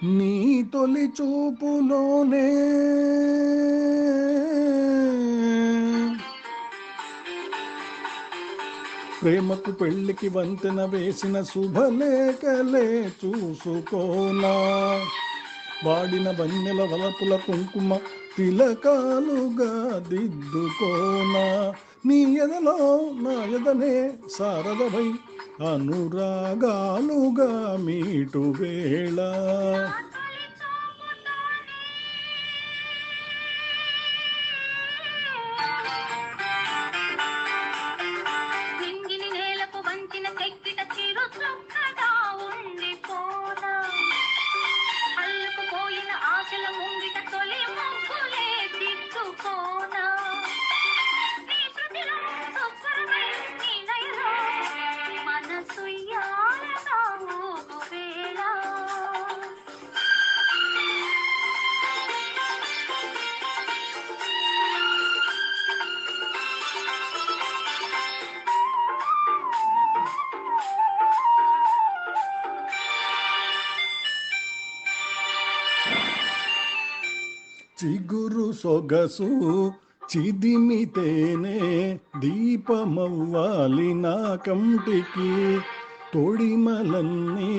నీ తొలి చూపులోనే ప్రేమకు పెళ్లికి వంతెన వేసిన శుభలేఖలే చూసుకోనా. వాడిన వన్నెల వలపుల కుంకుమ తిలకాలుగా దిద్దుకోనా. నీ ఎదలో నా ఎదనే శారదవై అనురాగాలుగా మీటు వేళ. చిగురు సొగసు చిదిమితేనే దీపమవ్వాలి నా కంటికి. తొడిమలన్నీ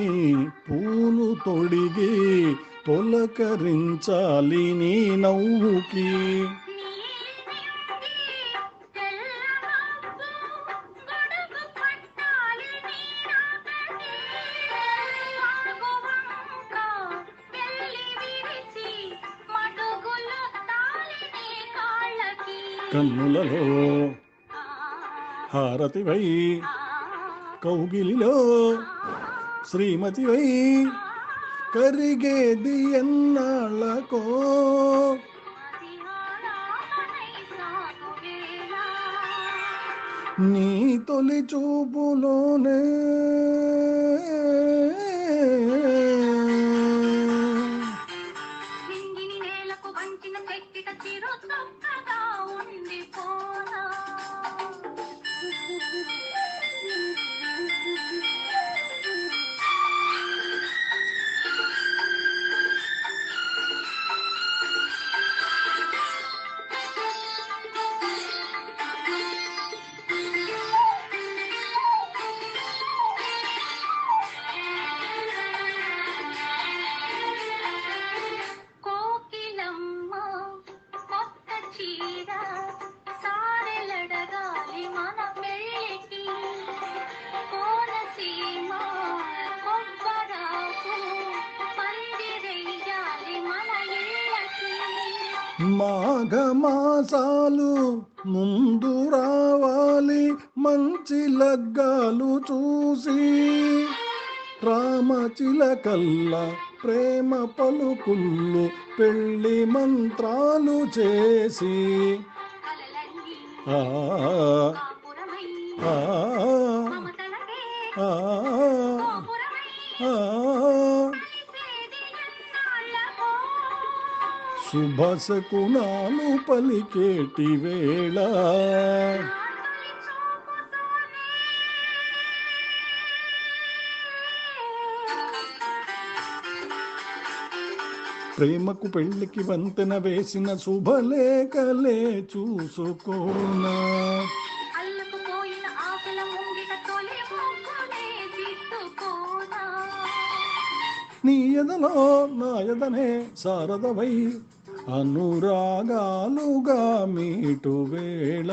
పూలు తొడిగి తొలకరించాలి నీ నవ్వుకి. కన్నులలో హారతివై కౌగిలిలో శ్రీమతివై కరిగేది ఎన్నాళ్ళకో. నీ తొలి చూపులోనే మాఘమాసాలు ముందు రావాలి మంచి లగ్గాలు చూసి. రామచిలకల్ల ప్రేమ పలుకుళ్ళు పెళ్లి మంత్రాలు చేసి. ఆ ఆ ఆ శుభశకునాలు పలికేటి వేళ. ప్రేమకు పెళ్లికి వంతెన వేసిన శుభలేఖలే చూసుకోనా. నీ ఎదలో నా ఎదనే శారదవై అనురాగాలుగా మీటు వేళ.